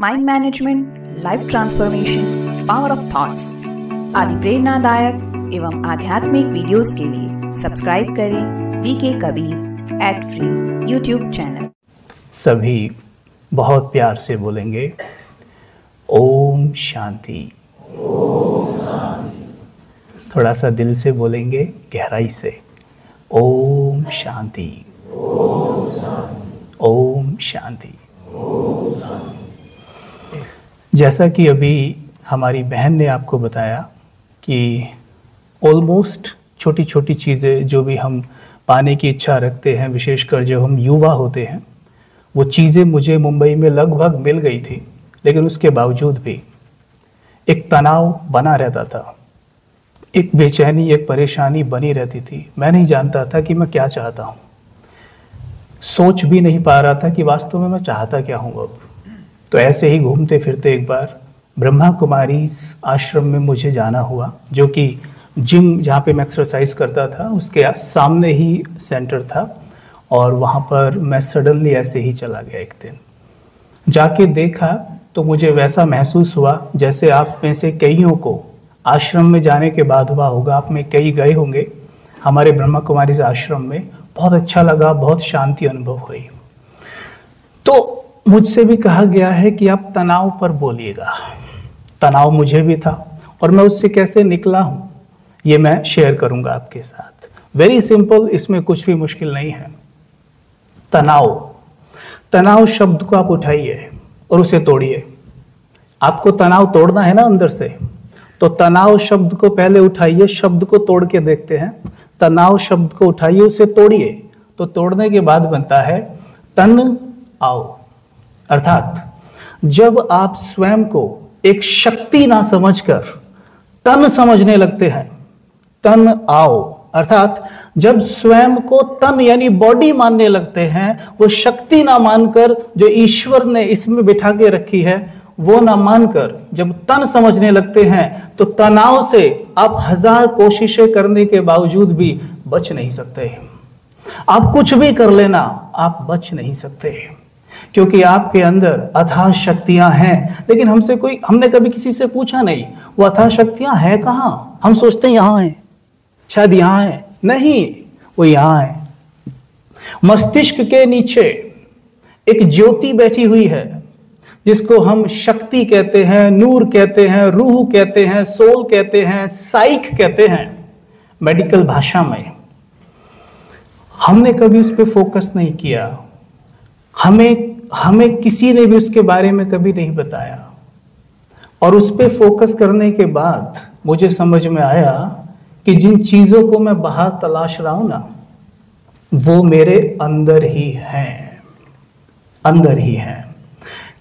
Mind management, life transformation, power of thoughts आदि प्रेरणादायक एवं आध्यात्मिक वीडियोस के लिए सब्सक्राइब करें VK Kabir @free YouTube channel. सभी बहुत प्यार से बोलेंगे ओम शांति। थोड़ा सा दिल से बोलेंगे, गहराई से, ओम शांति, ओम शांति। जैसा कि अभी हमारी बहन ने आपको बताया कि ऑलमोस्ट छोटी छोटी चीज़ें जो भी हम पाने की इच्छा रखते हैं, विशेषकर जब हम युवा होते हैं, वो चीज़ें मुझे मुंबई में लगभग मिल गई थी, लेकिन उसके बावजूद भी एक तनाव बना रहता था, एक बेचैनी, एक परेशानी बनी रहती थी। मैं नहीं जानता था कि मैं क्या चाहता हूँ, सोच भी नहीं पा रहा था कि वास्तव में मैं चाहता क्या हूँ अब। तो ऐसे ही घूमते फिरते एक बार ब्रह्मा कुमारी आश्रम में मुझे जाना हुआ, जो कि जिम जहाँ पे मैं एक्सरसाइज करता था उसके सामने ही सेंटर था। और वहाँ पर मैं सडनली ऐसे ही चला गया। एक दिन जाके देखा तो मुझे वैसा महसूस हुआ जैसे आप में से कईयों को आश्रम में जाने के बाद हुआ होगा। आप में कई गए होंगे हमारे ब्रह्मा कुमारी आश्रम में, बहुत अच्छा लगा, बहुत शांति अनुभव हुई। तो मुझसे भी कहा गया है कि आप तनाव पर बोलिएगा। तनाव मुझे भी था और मैं उससे कैसे निकला हूँ ये मैं शेयर करूँगा आपके साथ। वेरी सिंपल, इसमें कुछ भी मुश्किल नहीं है। तनाव शब्द को आप उठाइए और उसे तोड़िए। आपको तनाव तोड़ना है ना अंदर से, तो तनाव शब्द को पहले उठाइए, शब्द को तोड़ के देखते हैं। तनाव शब्द को उठाइए, उसे तोड़िए, तो तोड़ने के बाद बनता है तन आओ। अर्थात जब आप स्वयं को एक शक्ति ना समझकर तन समझने लगते हैं, तन आओ। अर्थात जब स्वयं को तन यानी बॉडी मानने लगते हैं, वो शक्ति ना मानकर जो ईश्वर ने इसमें बिठा के रखी है वो ना मानकर जब तन समझने लगते हैं, तो तनाव से आप 1000 कोशिशें करने के बावजूद भी बच नहीं सकते। आप कुछ भी कर लेना, आप बच नहीं सकते, क्योंकि आपके अंदर अथाह शक्तियां हैं। लेकिन हमने कभी किसी से पूछा नहीं वो अथाह शक्तियां हैं कहाँ। हम सोचते हैं यहाँ हैं, शायद यहाँ है, नहीं, वो यहाँ है। मस्तिष्क के नीचे एक ज्योति बैठी हुई है जिसको हम शक्ति कहते हैं, नूर कहते हैं, रूह कहते हैं, सोल कहते हैं, साइक कहते हैं मेडिकल भाषा में। हमने कभी उस पर फोकस नहीं किया। हमें किसी ने भी उसके बारे में कभी नहीं बताया। और उस पर फोकस करने के बाद मुझे समझ में आया कि जिन चीज़ों को मैं बाहर तलाश रहा हूं ना, वो मेरे अंदर ही हैं, अंदर ही हैं।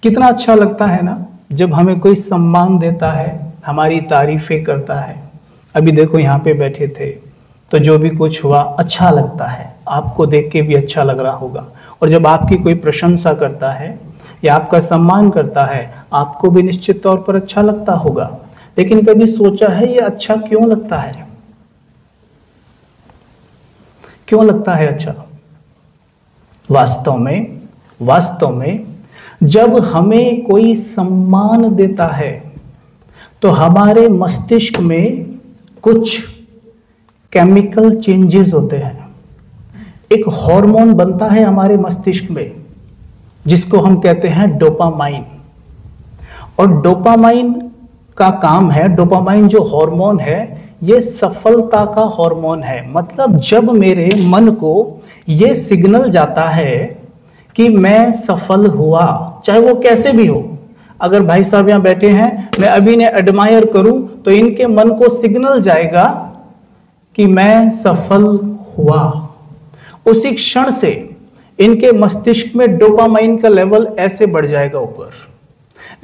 कितना अच्छा लगता है ना जब हमें कोई सम्मान देता है, हमारी तारीफें करता है। अभी देखो यहाँ पे बैठे थे तो जो भी कुछ हुआ अच्छा लगता है, आपको देख के भी अच्छा लग रहा होगा। और जब आपकी कोई प्रशंसा करता है या आपका सम्मान करता है, आपको भी निश्चित तौर पर अच्छा लगता होगा। लेकिन कभी सोचा है ये अच्छा क्यों लगता है? क्यों लगता है अच्छा? वास्तव में जब हमें कोई सम्मान देता है तो हमारे मस्तिष्क में कुछ केमिकल चेंजेस होते हैं। एक हार्मोन बनता है हमारे मस्तिष्क में जिसको हम कहते हैं डोपामाइन। और डोपामाइन का काम है, डोपामाइन जो हार्मोन है ये सफलता का हार्मोन है। मतलब जब मेरे मन को ये सिग्नल जाता है कि मैं सफल हुआ, चाहे वो कैसे भी हो। अगर भाई साहब यहाँ बैठे हैं, मैं अभी ने एडमायर करूं तो इनके मन को सिग्नल जाएगा कि मैं सफल हुआ। उसी क्षण से इनके मस्तिष्क में डोपामाइन का लेवल ऐसे बढ़ जाएगा ऊपर।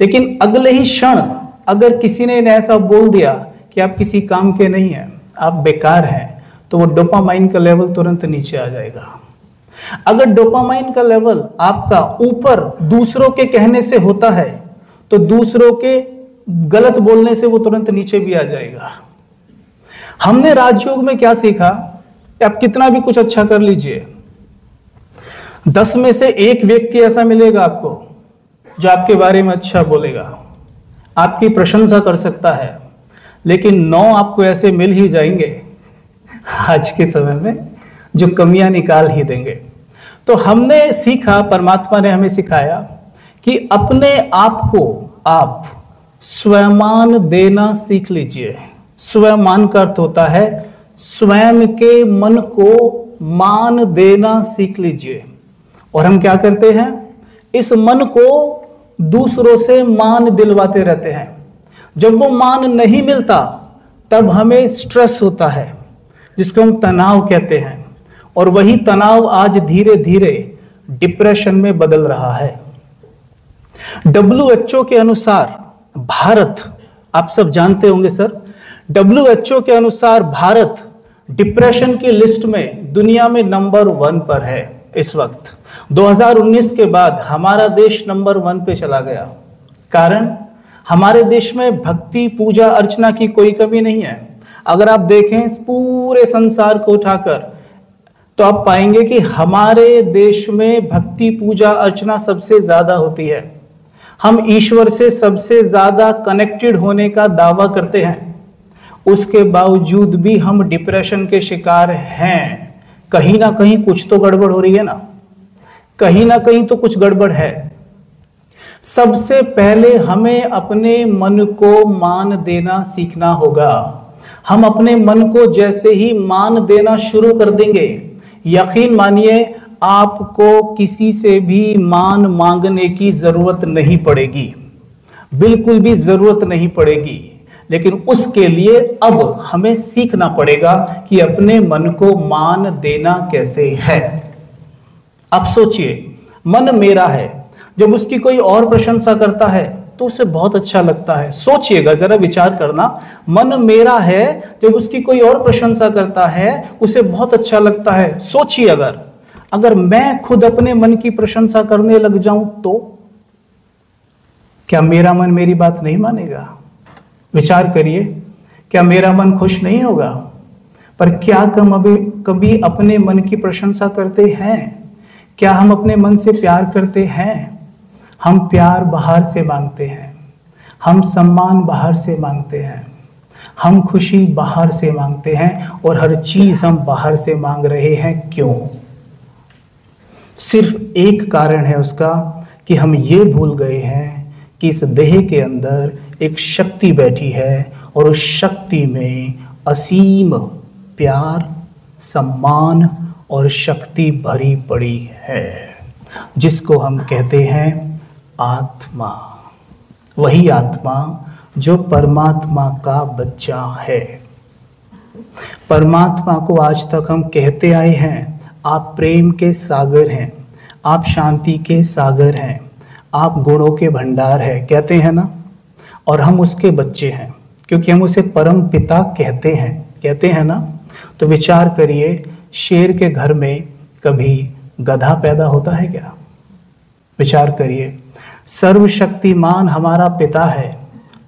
लेकिन अगले ही क्षण अगर किसी ने इन्हें ऐसा बोल दिया कि आप किसी काम के नहीं हैं, आप बेकार हैं, तो वो डोपामाइन का लेवल तुरंत नीचे आ जाएगा। अगर डोपामाइन का लेवल आपका ऊपर दूसरों के कहने से होता है तो दूसरों के गलत बोलने से वो तुरंत नीचे भी आ जाएगा। हमने राजयोग में क्या सीखा? आप कितना भी कुछ अच्छा कर लीजिए, 10 में से 1 व्यक्ति ऐसा मिलेगा आपको जो आपके बारे में अच्छा बोलेगा, आपकी प्रशंसा कर सकता है, लेकिन 9 आपको ऐसे मिल ही जाएंगे आज के समय में जो कमियां निकाल ही देंगे। तो हमने सीखा, परमात्मा ने हमें सिखाया कि अपने आप को आप स्वयमान देना सीख लीजिए। स्वयमान का अर्थ होता है स्वयं के मन को मान देना सीख लीजिए। और हम क्या करते हैं, इस मन को दूसरों से मान दिलवाते रहते हैं। जब वो मान नहीं मिलता तब हमें स्ट्रेस होता है, जिसको हम तनाव कहते हैं। और वही तनाव आज धीरे धीरे डिप्रेशन में बदल रहा है। WHO के अनुसार भारत, आप सब जानते होंगे सर, WHO के अनुसार भारत डिप्रेशन की लिस्ट में दुनिया में नंबर 1 पर है इस वक्त। 2019 के बाद हमारा देश नंबर 1 पे चला गया। कारण, हमारे देश में भक्ति, पूजा, अर्चना की कोई कमी नहीं है। अगर आप देखें इस पूरे संसार को उठाकर तो आप पाएंगे कि हमारे देश में भक्ति, पूजा, अर्चना सबसे ज्यादा होती है। हम ईश्वर से सबसे ज्यादा कनेक्टेड होने का दावा करते हैं। उसके बावजूद भी हम डिप्रेशन के शिकार हैं। कहीं ना कहीं कुछ तो गड़बड़ हो रही है ना, कहीं ना कहीं तो कुछ गड़बड़ है। सबसे पहले हमें अपने मन को मान देना सीखना होगा। हम अपने मन को जैसे ही मान देना शुरू कर देंगे, यकीन मानिए आपको किसी से भी मान मांगने की जरूरत नहीं पड़ेगी, बिल्कुल भी जरूरत नहीं पड़ेगी। लेकिन उसके लिए अब हमें सीखना पड़ेगा कि अपने मन को मान देना कैसे है। अब सोचिए, मन मेरा है, जब उसकी कोई और प्रशंसा करता है तो उसे बहुत अच्छा लगता है। सोचिएगा, जरा विचार करना, मन मेरा है, जब उसकी कोई और प्रशंसा करता है उसे बहुत अच्छा लगता है। सोचिए, अगर मैं खुद अपने मन की प्रशंसा करने लग जाऊं तो क्या मेरा मन मेरी बात नहीं मानेगा? विचार करिए, क्या मेरा मन खुश नहीं होगा? पर क्या हम अभी कभी अपने मन की प्रशंसा करते हैं? क्या हम अपने मन से प्यार करते हैं? हम प्यार बाहर से मांगते हैं, हम सम्मान बाहर से मांगते हैं, हम खुशी बाहर से मांगते हैं, और हर चीज हम बाहर से मांग रहे हैं। क्यों? सिर्फ एक कारण है उसका, कि हम ये भूल गए हैं कि इस देह के अंदर एक शक्ति बैठी है, और उस शक्ति में असीम प्यार, सम्मान और शक्ति भरी पड़ी है, जिसको हम कहते हैं आत्मा। वही आत्मा जो परमात्मा का बच्चा है। परमात्मा को आज तक हम कहते आए हैं, आप प्रेम के सागर हैं, आप शांति के सागर हैं, आप गुणों के भंडार हैं, कहते हैं ना। और हम उसके बच्चे हैं क्योंकि हम उसे परम पिता कहते हैं ना। तो विचार करिए, शेर के घर में कभी गधा पैदा होता है क्या? विचार करिए, सर्वशक्तिमान हमारा पिता है,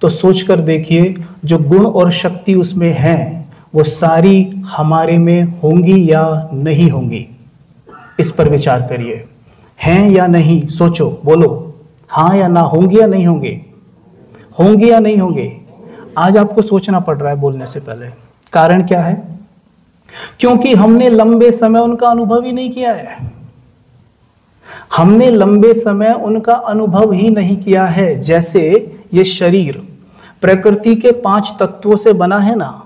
तो सोचकर देखिए जो गुण और शक्ति उसमें हैं वो सारी हमारे में होंगी या नहीं होंगी? इस पर विचार करिए, हैं या नहीं? सोचो, बोलो, हाँ या ना, होंगी या नहीं होंगी? होंगी या नहीं होंगी? आज आपको सोचना पड़ रहा है बोलने से पहले। कारण क्या है? क्योंकि हमने लंबे समय उनका अनुभव ही नहीं किया है। हमने लंबे समय उनका अनुभव ही नहीं किया है। जैसे ये शरीर प्रकृति के 5 तत्वों से बना है ना,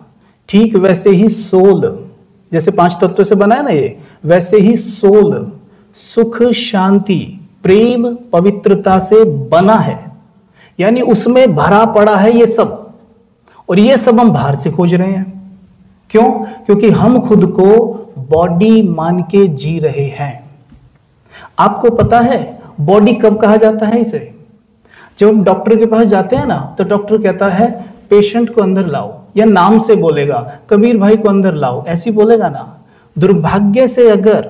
ठीक वैसे ही सोल, जैसे 5 तत्वों से बना है ना ये, वैसे ही सोल सुख, शांति, प्रेम, पवित्रता से बना है। यानी उसमें भरा पड़ा है ये सब, और ये सब हम बाहर से खोज रहे हैं। क्यों? क्योंकि हम खुद को बॉडी मान के जी रहे हैं। आपको पता है बॉडी कब कहा जाता है इसे? जब हम डॉक्टर के पास जाते हैं ना, तो डॉक्टर कहता है पेशेंट को अंदर लाओ, या नाम से बोलेगा, कबीर भाई को अंदर लाओ, ऐसी बोलेगा ना। दुर्भाग्य से अगर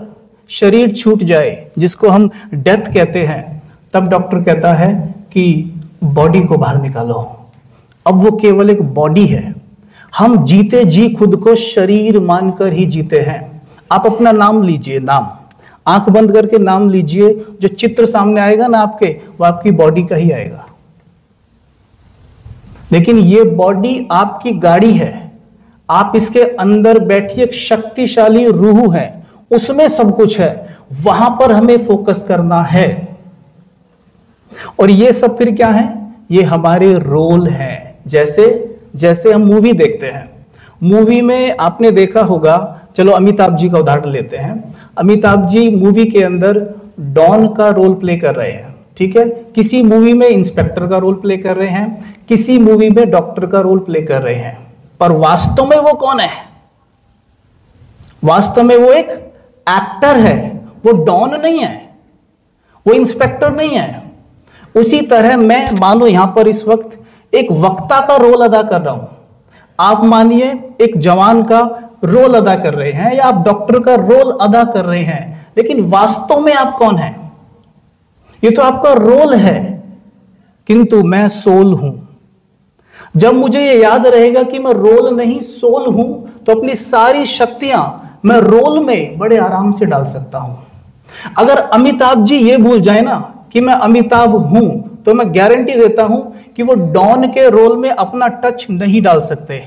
शरीर छूट जाए, जिसको हम डेथ कहते हैं, तब डॉक्टर कहता है कि बॉडी को बाहर निकालो। अब वो केवल एक बॉडी है। हम जीते जी खुद को शरीर मानकर ही जीते हैं। आप अपना नाम लीजिए, नाम आंख बंद करके नाम लीजिए, जो चित्र सामने आएगा ना आपके, वो आपकी बॉडी का ही आएगा। लेकिन ये बॉडी आपकी गाड़ी है, आप इसके अंदर बैठी एक शक्तिशाली रूह है, उसमें सब कुछ है, वहां पर हमें फोकस करना है। और ये सब फिर क्या है? ये हमारे रोल हैं। जैसे हम मूवी देखते हैं, मूवी में आपने देखा होगा, चलो अमिताभ जी का उदाहरण लेते हैं। अमिताभ जी मूवी के अंदर डॉन का रोल प्ले कर रहे हैं, ठीक है। किसी मूवी में इंस्पेक्टर का रोल प्ले कर रहे हैं, किसी मूवी में डॉक्टर का रोल प्ले कर रहे हैं, पर वास्तव में वो कौन है? वास्तव में वो एक एक्टर है, वो डॉन नहीं है, वो इंस्पेक्टर नहीं है। उसी तरह मैं मानो यहां पर इस वक्त एक वक्ता का रोल अदा कर रहा हूं, आप मानिए एक जवान का रोल अदा कर रहे हैं, या आप डॉक्टर का रोल अदा कर रहे हैं, लेकिन वास्तव में आप कौन हैं? ये तो आपका रोल है, किंतु मैं सोल हूं। जब मुझे ये याद रहेगा कि मैं रोल नहीं सोल हूं, तो अपनी सारी शक्तियां मैं रोल में बड़े आराम से डाल सकता हूं। अगर अमिताभ जी ये भूल जाए ना कि मैं अमिताभ हूं, तो मैं गारंटी देता हूं कि वो डॉन के रोल में अपना टच नहीं डाल सकते,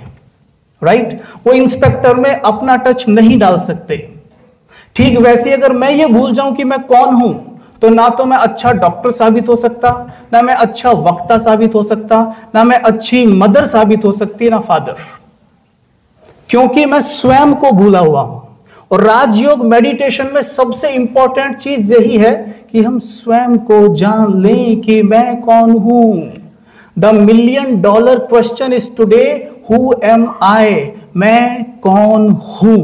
राइट? वो इंस्पेक्टर में अपना टच नहीं डाल सकते। ठीक वैसे अगर मैं ये भूल जाऊं कि मैं कौन हूं, तो ना तो मैं अच्छा डॉक्टर साबित हो सकता, ना मैं अच्छा वक्ता साबित हो सकता, ना मैं अच्छी मदर साबित हो सकती, ना फादर, क्योंकि मैं स्वयं को भूला हुआ हूं। और राजयोग मेडिटेशन में सबसे इंपॉर्टेंट चीज यही है कि हम स्वयं को जान लें कि मैं कौन हूं। The $1,000,000 question is today, who am I? मैं कौन हूं?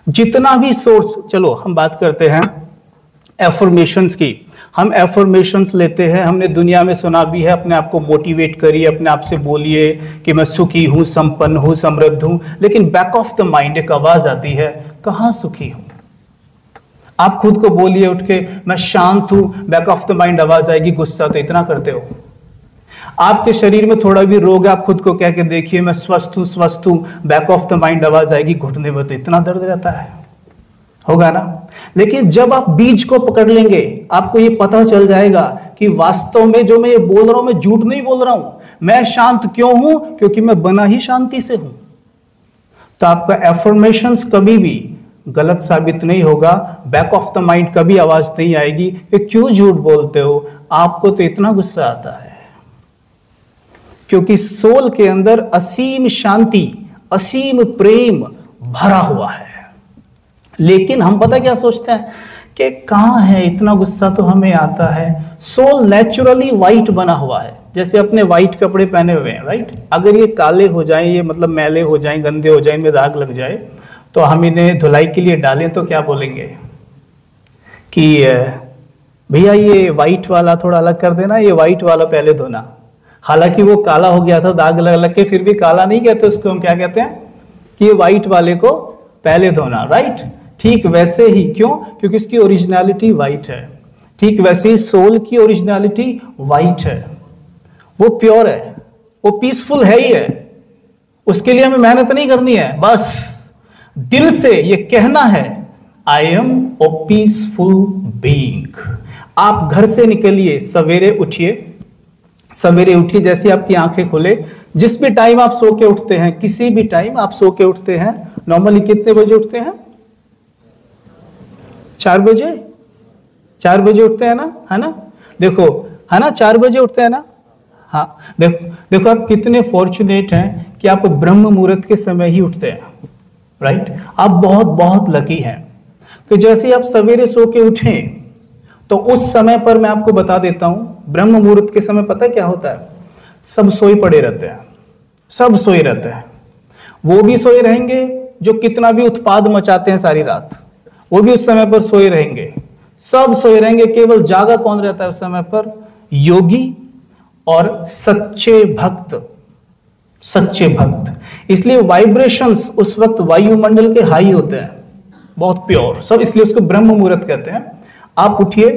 जितना भी सोर्स, चलो हम बात करते हैं एफर्मेशंस की। हम एफर्मेशंस लेते हैं, हमने दुनिया में सुना भी है, अपने आप को मोटिवेट करिए, अपने आप से बोलिए कि मैं सुखी हूं, संपन्न हूं, समृद्ध हूं। लेकिन बैक ऑफ द माइंड एक आवाज आती है, कहां सुखी हूं? आप खुद को बोलिए उठ के, मैं शांत हूं, बैक ऑफ द माइंड आवाज आएगी, गुस्सा तो इतना करते हो। आपके शरीर में थोड़ा भी रोग है, आप खुद को कह के देखिए, मैं स्वस्थ हूं, बैक ऑफ द माइंड आवाज आएगी, घुटने में तो इतना दर्द रहता है, होगा ना। लेकिन जब आप बीज को पकड़ लेंगे, आपको ये पता चल जाएगा कि वास्तव में जो मैं ये बोल रहा हूं, मैं झूठ नहीं बोल रहा हूं। मैं शांत क्यों हूं? क्योंकि मैं बना ही शांति से हूं। तो आपका एफर्मेशंस कभी भी गलत साबित नहीं होगा, बैक ऑफ द माइंड कभी आवाज नहीं आएगी कि क्यों झूठ बोलते हो, आपको तो इतना गुस्सा आता है। क्योंकि सोल के अंदर असीम शांति, असीम प्रेम भरा हुआ है। लेकिन हम पता क्या सोचते हैं कि कहां है, इतना गुस्सा तो हमें आता है। सोल नेचुरली वाइट बना हुआ है, जैसे अपने वाइट कपड़े पहने हुए हैं, राइट? अगर ये काले हो जाएं, ये मतलब मैले हो जाएं, गंदे हो जाएं, इनमें दाग लग जाए, तो हम इन्हें धुलाई के लिए डालें तो क्या बोलेंगे कि भैया ये वाइट वाला थोड़ा अलग कर देना, ये वाइट वाला पहले धोना। हालांकि वो काला हो गया था, दाग लग लग के, फिर भी काला नहीं कहते उसको, हम क्या कहते हैं कि ये वाइट वाले को पहले धोना, राइट? ठीक वैसे ही, क्यों? क्योंकि उसकी ओरिजिनलिटी वाइट है। ठीक वैसे ही सोल की ओरिजिनलिटी वाइट है, वो प्योर है, वो पीसफुल है ही है। उसके लिए हमें मेहनत नहीं करनी है, बस दिल से ये कहना है, I am a peaceful being. आप घर से निकलिए, सवेरे उठिए, सवेरे उठिए, जैसे आपकी आंखें खुले, जिस भी टाइम आप सो के उठते हैं, किसी भी टाइम आप सो के उठते हैं, नॉर्मली कितने बजे उठते हैं? 4 बजे? 4 बजे उठते हैं ना, है ना? देखो, है ना, 4 बजे उठते हैं ना? हाँ, देखो आप कितने फॉर्चुनेट हैं कि आप ब्रह्म मुहूर्त के समय ही उठते हैं, राइट? आप बहुत बहुत लकी हैं कि जैसे ही आप सवेरे सो के उठें, तो उस समय पर मैं आपको बता देता हूं, ब्रह्म मुहूर्त के समय पता है क्या होता है? सब सोए पड़े रहते हैं, सब सोए रहते हैं। वो भी सोए रहेंगे जो कितना भी उत्पाद मचाते हैं सारी रात, वो भी उस समय पर सोए रहेंगे, सब सोए रहेंगे। केवल जागा कौन रहता है उस समय पर? योगी और सच्चे भक्त, सच्चे भक्त। इसलिए वाइब्रेशंस उस वक्त वायुमंडल के हाई होते हैं, बहुत प्योर सब, इसलिए उसको ब्रह्म मुहूर्त कहते हैं। आप उठिए,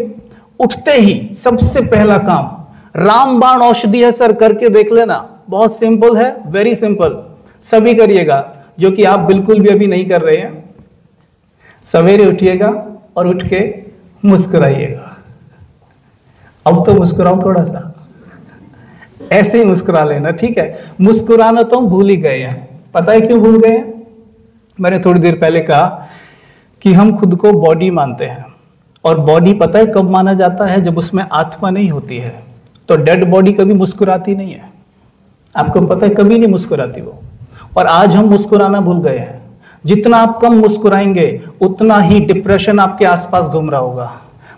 उठते ही सबसे पहला काम, रामबाण औषधि है सर, करके देख लेना, बहुत सिंपल है, वेरी सिंपल, सभी करिएगा, जो कि आप बिल्कुल भी अभी नहीं कर रहे हैं। सवेरे उठिएगा, और उठ के मुस्कुराइएगा। अब तो मुस्कुराओ थोड़ा सा, ऐसे ही मुस्कुरा लेना, ठीक है। मुस्कुराना तो हम भूल ही गए हैं। पता है क्यों भूल गए हैं? मैंने थोड़ी देर पहले कहा कि हम खुद को बॉडी मानते हैं, और बॉडी पता है कब माना जाता है? जब उसमें आत्मा नहीं होती है। तो डेड बॉडी कभी मुस्कुराती नहीं है, आपको पता है, कभी नहीं मुस्कुराती वो। और आज हम मुस्कुराना भूल गए हैं। जितना आप कम मुस्कुराएंगे उतना ही डिप्रेशन आपके आसपास घूम रहा होगा,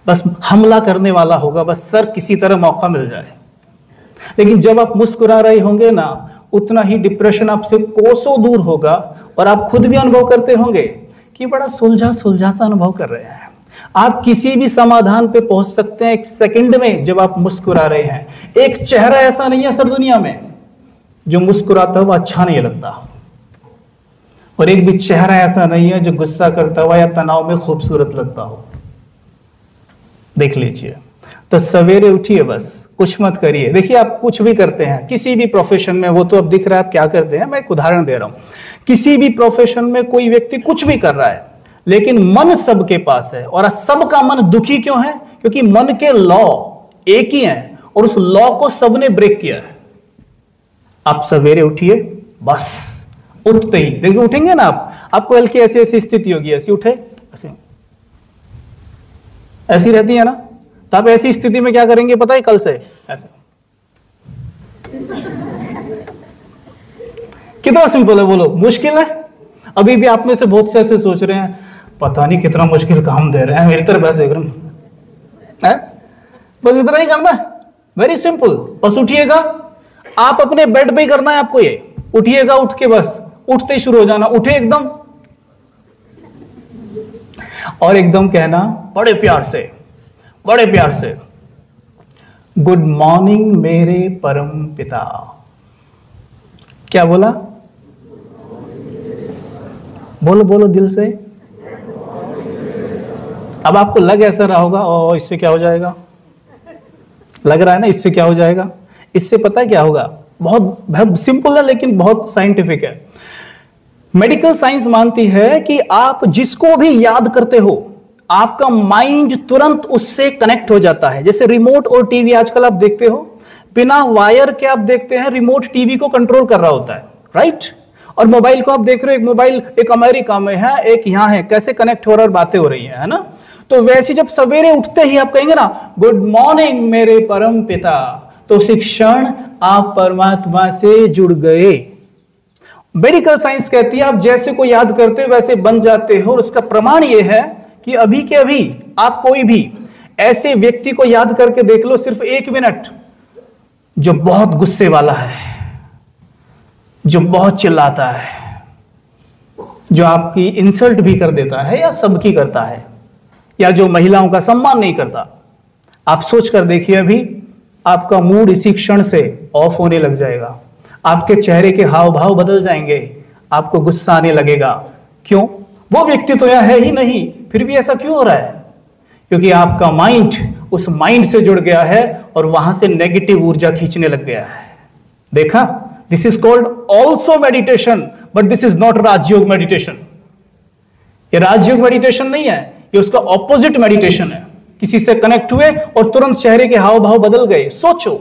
बस हमला करने वाला होगा, बस सर किसी तरह मौका मिल जाए। लेकिन जब आप मुस्कुरा रहे होंगे ना, उतना ही डिप्रेशन आपसे कोसों दूर होगा, और आप खुद भी अनुभव करते होंगे कि बड़ा सुलझा सुलझा सा अनुभव कर रहे हैं। आप किसी भी समाधान पे पहुंच सकते हैं एक सेकंड में जब आप मुस्कुरा रहे हैं। एक चेहरा ऐसा नहीं है सर दुनिया में जो मुस्कुराता हुआ अच्छा नहीं लगता, और एक भी चेहरा ऐसा नहीं है जो गुस्सा करता हुआ या तनाव में खूबसूरत लगता हो। देख लीजिए। तो सवेरे उठिए, बस कुछ मत करिए। देखिए, आप कुछ भी करते हैं किसी भी प्रोफेशन में, वो तो अब दिख रहा है आप क्या करते हैं। मैं एक उदाहरण दे रहा हूं। किसी भी प्रोफेशन में कोई व्यक्ति कुछ भी कर रहा है, लेकिन मन सबके पास है, और सबका मन दुखी क्यों है? क्योंकि मन के लॉ एक ही हैं, और उस लॉ को सबने ब्रेक किया है। आप सवेरे उठिए, बस उठते ही देखिए, उठेंगे ना आप, आपको हल्की ऐसी ऐसी स्थिति होगी, ऐसी उठे, ऐसी रहती है ना, तो आप ऐसी स्थिति में क्या करेंगे पता है? कल से ऐसे। कितना सिंपल है, बोलो मुश्किल है? अभी भी आप में से बहुत से ऐसे सोच रहे हैं, पता नहीं कितना मुश्किल काम दे रहे हैं, मेरी तरफ ऐसे देख रहे हैं। बस इतना ही करना है, वेरी सिंपल। बस उठिएगा, आप अपने बेड पे ही करना है आपको ये। उठिएगा, उठ के बस उठते ही शुरू हो जाना, उठे एकदम, और एकदम कहना बड़े प्यार से, बड़े प्यार से, गुड मॉर्निंग मेरे परम पिता। क्या बोला? बोलो बोलो दिल से। अब आपको लग ऐसा रहा होगा, ओ इससे क्या हो जाएगा? लग रहा है ना इससे क्या हो जाएगा? इससे पता है क्या होगा? बहुत सिंपल है, लेकिन बहुत साइंटिफिक है। मेडिकल साइंस मानती है कि आप जिसको भी याद करते हो, आपका माइंड तुरंत उससे कनेक्ट हो जाता है। जैसे रिमोट और टीवी आजकल आप देखते हो, बिना वायर के आप देखते हैं रिमोट टीवी को कंट्रोल कर रहा होता है, राइट? और मोबाइल को आप देख रहे हो, एक मोबाइल एक अमेरिका में है, एक यहां है, कैसे कनेक्ट हो रहा है और बातें हो रही है ना? तो वैसे जब सवेरे उठते ही आप कहेंगे ना, गुड मॉर्निंग मेरे परम पिता, तो उसी क्षण आप परमात्मा से जुड़ गए। मेडिकल साइंस कहती है आप जैसे को याद करते हो वैसे बन जाते हो, और उसका प्रमाण यह है कि अभी के अभी आप कोई भी ऐसे व्यक्ति को याद करके देख लो, सिर्फ 1 मिनट, जो बहुत गुस्से वाला है, जो बहुत चिल्लाता है, जो आपकी इंसल्ट भी कर देता है या सबकी करता है, या जो महिलाओं का सम्मान नहीं करता। आप सोच कर देखिए, अभी आपका मूड इसी क्षण से ऑफ होने लग जाएगा, आपके चेहरे के हाव भाव बदल जाएंगे, आपको गुस्सा आने लगेगा। क्यों? वो व्यक्ति तो यहां है ही नहीं, फिर भी ऐसा क्यों हो रहा है? क्योंकि आपका माइंड उस माइंड से जुड़ गया है और वहां से नेगेटिव ऊर्जा खींचने लग गया है। देखा, this is called also meditation, but this is not Rajyoga meditation. ये राजयोग मेडिटेशन नहीं है, ये उसका ऑपोजिट मेडिटेशन है। किसी से कनेक्ट हुए और तुरंत चेहरे के हाव भाव बदल गए। सोचो,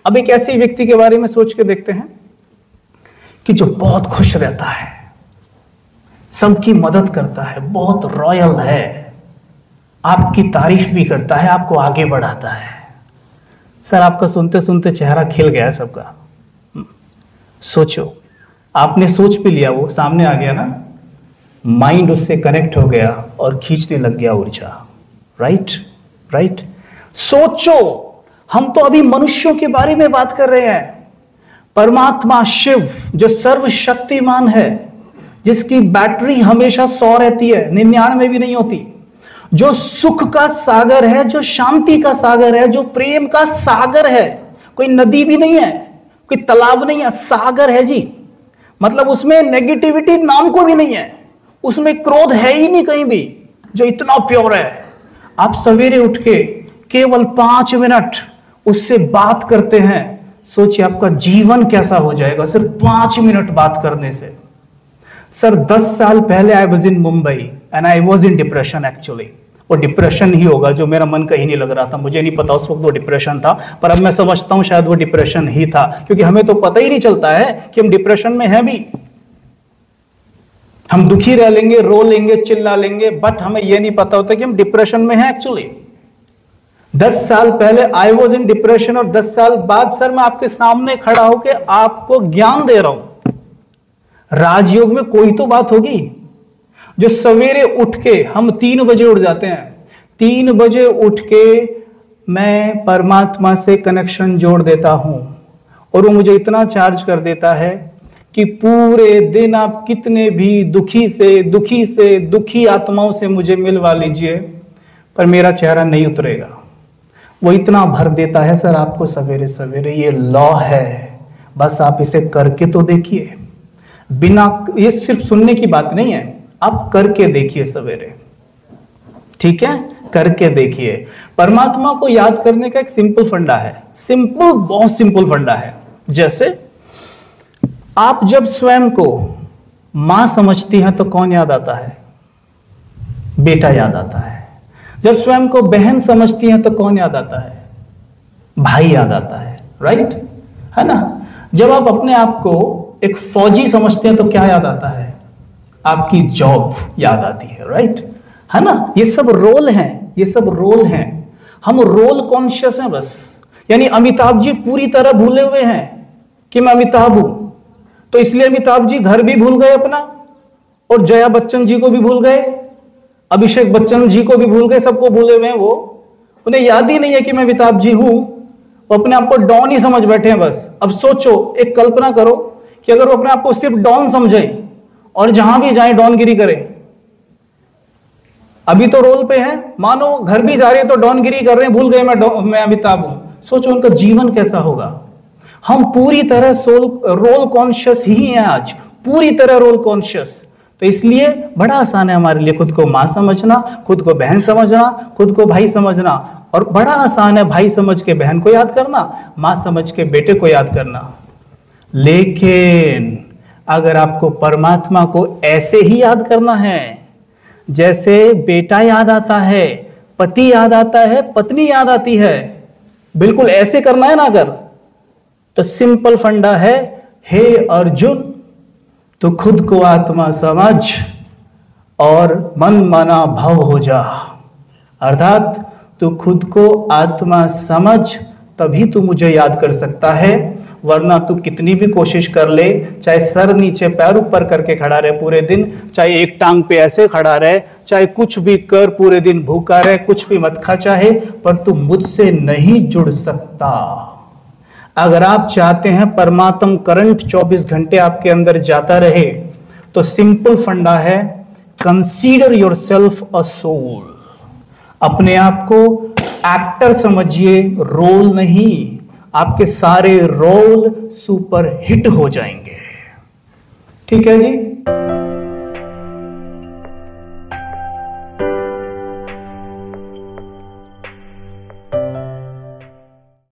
अब एक ऐसे व्यक्ति के बारे में सोच के देखते हैं कि जो बहुत खुश रहता है, सबकी मदद करता है, बहुत रॉयल है, आपकी तारीफ भी करता है, आपको आगे बढ़ाता है। सर आपका सुनते सुनते चेहरा खिल गया है सबका। सोचो, आपने सोच भी लिया, वो सामने आ गया ना, माइंड उससे कनेक्ट हो गया और खींचने लग गया ऊर्जा। Right right. सोचो, हम तो अभी मनुष्यों के बारे में बात कर रहे हैं। परमात्मा शिव जो सर्वशक्तिमान है, जिसकी बैटरी हमेशा 100 रहती है, 99 भी नहीं होती, जो सुख का सागर है, जो शांति का सागर है, जो प्रेम का सागर है, कोई नदी भी नहीं है, कोई तालाब नहीं है, सागर है जी। मतलब उसमें नेगेटिविटी नाम को भी नहीं है, उसमें क्रोध है ही नहीं कहीं भी, जो इतना प्योर है। आप सवेरे उठ के केवल 5 मिनट उससे बात करते हैं, सोचिए आपका जीवन कैसा हो जाएगा सिर्फ 5 मिनट बात करने से। सर 10 साल पहले I was in Mumbai and I was in depression actually. वो डिप्रेशन ही होगा, जो मेरा मन कहीं नहीं लग रहा था। मुझे नहीं पता उस वक्त वो डिप्रेशन था, पर अब मैं समझता हूं शायद वो डिप्रेशन ही था, क्योंकि हमें तो पता ही नहीं चलता है कि हम डिप्रेशन में हैं भी। हम दुखी रह लेंगे, रो लेंगे, चिल्ला लेंगे, बट हमें यह नहीं पता होता कि हम डिप्रेशन में हैं एक्चुअली। 10 साल पहले आई वॉज इन डिप्रेशन, और 10 साल बाद सर मैं आपके सामने खड़ा होकर आपको ज्ञान दे रहा हूं। राजयोग में कोई तो बात होगी। जो सवेरे उठ के, हम 3 बजे उठ जाते हैं, 3 बजे उठ के मैं परमात्मा से कनेक्शन जोड़ देता हूं, और वो मुझे इतना चार्ज कर देता है कि पूरे दिन आप कितने भी दुखी आत्माओं से मुझे मिलवा लीजिए, पर मेरा चेहरा नहीं उतरेगा। वो इतना भर देता है सर आपको सवेरे सवेरे। ये लॉ है, बस आप इसे करके तो देखिए। बिना, ये सिर्फ सुनने की बात नहीं है, आप करके देखिए सवेरे, ठीक है, करके देखिए। परमात्मा को याद करने का एक सिंपल फंडा है, सिंपल, बहुत सिंपल फंडा है। जैसे आप जब स्वयं को मां समझती हैं तो कौन याद आता है? बेटा याद आता है। जब स्वयं को बहन समझती हैं तो कौन याद आता है? भाई याद आता है, राइट, है ना। जब आप अपने आप को एक फौजी समझते हैं तो क्या याद आता है? आपकी जॉब याद आती है, राइट, है ना। ये सब रोल हैं, ये सब रोल हैं। हम रोल कॉन्शियस हैं बस। यानी अमिताभ जी पूरी तरह भूले हुए हैं कि मैं अमिताभ हूं, तो इसलिए अमिताभ जी घर भी भूल गए अपना, और जया बच्चन जी को भी भूल गए, अभिषेक बच्चन जी को भी भूल गए, सबको भूले हुए हैं वो। उन्हें याद ही नहीं है कि मैं अमिताभ जी हूं, वो अपने आप को डॉन ही समझ बैठे हैं बस। अब सोचो, एक कल्पना करो कि अगर वो अपने आप को सिर्फ डॉन समझे और जहां भी जाए डॉनगिरी करें। अभी तो रोल पे है, मानो घर भी जा रहे हैं तो डॉनगिरी कर रहे हैं, भूल गए मैं अमिताभ हूं। सोचो उनका जीवन कैसा होगा। हम पूरी तरह रोल कॉन्शियस ही हैं आज, पूरी तरह रोल कॉन्शियस। तो इसलिए बड़ा आसान है हमारे लिए खुद को मां समझना, खुद को बहन समझना, खुद को भाई समझना, और बड़ा आसान है भाई समझ के बहन को याद करना, मां समझ के बेटे को याद करना। लेकिन अगर आपको परमात्मा को ऐसे ही याद करना है जैसे बेटा याद आता है, पति याद आता है, पत्नी याद आती है, बिल्कुल ऐसे करना है ना अगर, तो सिंपल फंडा है, हे अर्जुन तू खुद को आत्मा समझ और मन माना भव हो जा। अर्थात तू खुद को आत्मा समझ, तभी तू मुझे याद कर सकता है, वरना तू कितनी भी कोशिश कर ले, चाहे सर नीचे पैर ऊपर करके खड़ा रहे पूरे दिन, चाहे एक टांग पे ऐसे खड़ा रहे, चाहे कुछ भी कर, पूरे दिन भूखा रहे, कुछ भी मत खा चाहे, पर तू मुझसे नहीं जुड़ सकता। अगर आप चाहते हैं परमात्म करंट 24 घंटे आपके अंदर जाता रहे, तो सिंपल फंडा है, कंसीडर योरसेल्फ अ सोल। अपने आप को एक्टर समझिए, रोल नहीं। आपके सारे रोल सुपर हिट हो जाएंगे। ठीक है जी।